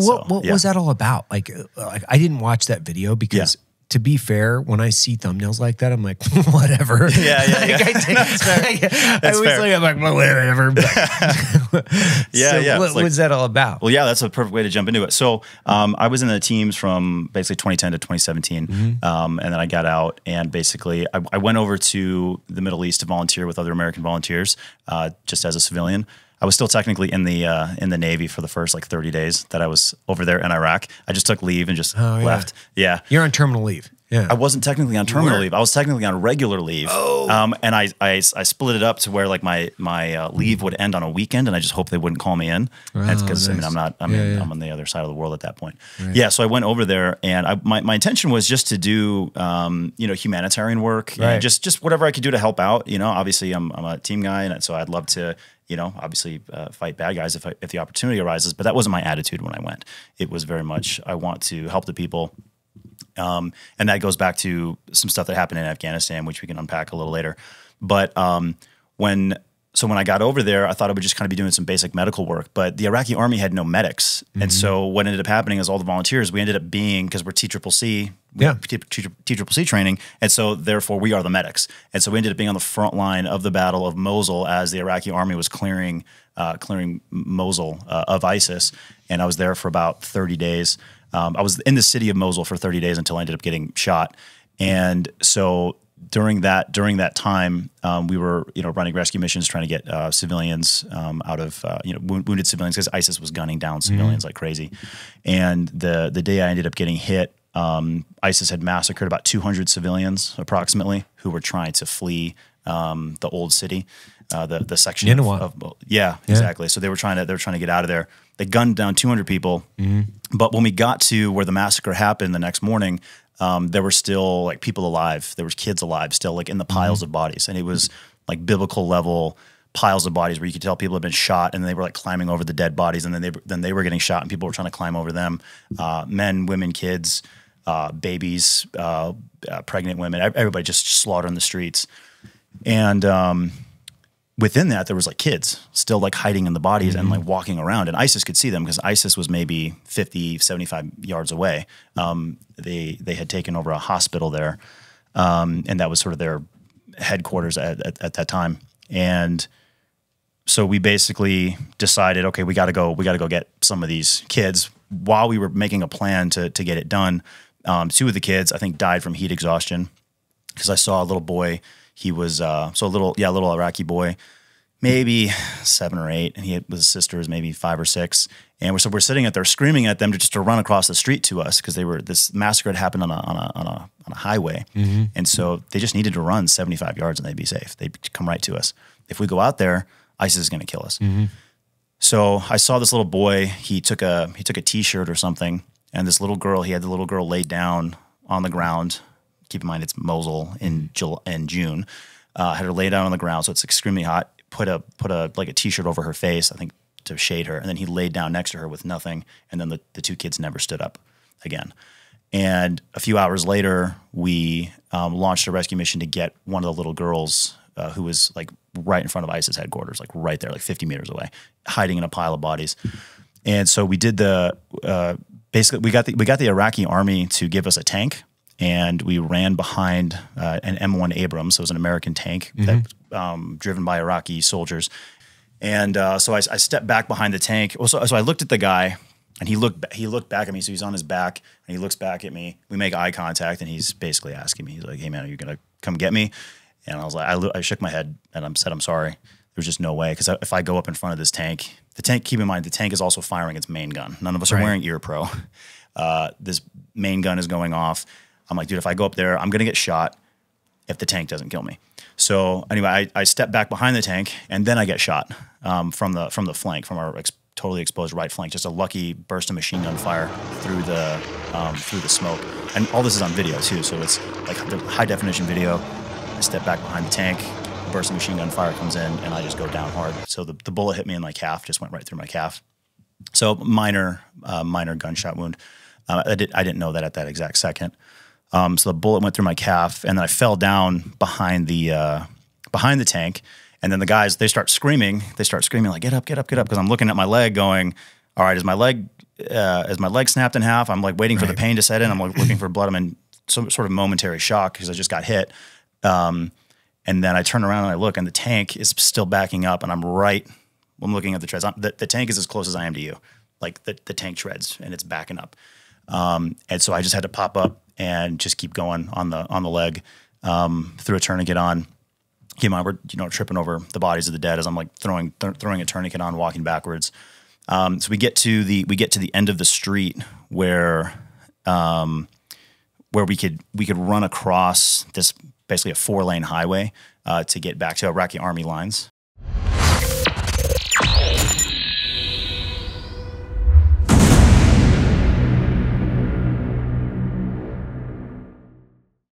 So what was that all about? Like I didn't watch that video because to be fair, when I see thumbnails like that, I'm like, whatever. Yeah. I always look, I'm like, well, whatever. What was that all about? Well, yeah, that's a perfect way to jump into it. So I was in the teams from basically 2010 to 2017. And then I got out and basically I went over to the Middle East to volunteer with other American volunteers just as a civilian. I was still technically in the Navy for the first like 30 days that I was over there in Iraq. I just took leave and just left. Yeah. You're on terminal leave. Yeah. I wasn't technically on terminal leave. I was technically on regular leave. Oh. And I split it up to where like my leave would end on a weekend, and I just hoped they wouldn't call me in. That's because nice. I'm on the other side of the world at that point. Right. Yeah. So I went over there, and my intention was just to do humanitarian work, and just whatever I could do to help out. Obviously I'm a team guy, and so I'd love to obviously fight bad guys if the opportunity arises. But that wasn't my attitude when I went. It was very much I want to help the people. And that goes back to some stuff that happened in Afghanistan, which we can unpack a little later. But when I got over there, I thought I would just kind of be doing some basic medical work. But the Iraqi Army had no medics. And so what ended up happening is all the volunteers, we ended up being, because we're TCCC, TCCC training, and so therefore we are the medics. And so we ended up being on the front line of the Battle of Mosul as the Iraqi Army was clearing Mosul of ISIS. And I was there for about 30 days. I was in the city of Mosul for 30 days until I ended up getting shot. And so during that time, we were running rescue missions, trying to get civilians out of wounded civilians, because ISIS was gunning down civilians like crazy. And the day I ended up getting hit, ISIS had massacred about 200 civilians approximately who were trying to flee the old city, the section of exactly. So they were trying to get out of there. They gunned down 200 people, but when we got to where the massacre happened the next morning, there were still like people alive. There was kids alive still, like in the piles of bodies, and it was like biblical level piles of bodies where you could tell people had been shot, and they were like climbing over the dead bodies, and then they were getting shot, and people were trying to climb over them. Men, women, kids, babies, pregnant women, everybody just slaughtered on the streets, and within that, there was like kids still like hiding in the bodies and like walking around, and ISIS could see them because ISIS was maybe 50, 75 yards away. They had taken over a hospital there, and that was sort of their headquarters at that time. And so we basically decided, okay, we got to go get some of these kids. While we were making a plan to get it done, two of the kids I think died from heat exhaustion, because I saw a little boy. He was a little Iraqi boy, maybe 7 or 8, and his sister was maybe 5 or 6. And we're sitting out there screaming at them just to run across the street to us, because this massacre had happened on a highway, and so they just needed to run 75 yards and they'd be safe. They'd come right to us. If we go out there, ISIS is going to kill us. So I saw this little boy. He took a T-shirt or something, and this little girl. He had the little girl laid down on the ground. Keep in mind, it's Mosul in June. Had her lay down on the ground, so it's extremely hot. Put a like a T-shirt over her face, I think, to shade her, and then he laid down next to her with nothing. And then the two kids never stood up again. And a few hours later, we launched a rescue mission to get one of the little girls who was like right in front of ISIS headquarters, like right there, like 50 meters away, hiding in a pile of bodies. And so we did basically we got the Iraqi Army to give us a tank. And we ran behind an M1 Abrams. So it was an American tank that driven by Iraqi soldiers. And so I stepped back behind the tank. So I looked at the guy, and he looked back at me. So he's on his back, and he looks back at me. We make eye contact, and he's basically asking me, he's like, "Hey man, are you gonna come get me?" And I was like, I shook my head, and I said, "I'm sorry. There's just no way, because if I go up in front of this tank, the tank. Keep in mind, the tank is also firing its main gun. None of us are wearing ear pro. This main gun is going off." I'm like, dude, if I go up there, I'm going to get shot if the tank doesn't kill me. So anyway, I step back behind the tank, and then I get shot from the flank, from our totally exposed right flank. Just a lucky burst of machine gun fire through the smoke. And all this is on video too, so it's like the high definition video. I step back behind the tank, burst of machine gun fire comes in, and I just go down hard. So the bullet hit me in my calf, just went right through my calf. So minor gunshot wound. I didn't know that at that exact second. So the bullet went through my calf, and then I fell down behind the tank. And then the guys, they start screaming like, get up, because I'm looking at my leg going, all right, is my leg as my leg snapped in half, I'm like waiting for the pain to set in. I'm like looking for blood. I'm in some sort of momentary shock because I just got hit. And then I turn around and I look, and the tank is still backing up, and I'm looking at the treads. The tank is as close as I am to you. Like the tank treads, and it's backing up. And so I just had to pop up and just keep going on the leg, threw a tourniquet on. We're tripping over the bodies of the dead as I'm like throwing a tourniquet on, walking backwards. So we get to the end of the street where we could run across this basically a 4-lane highway to get back to Iraqi Army lines.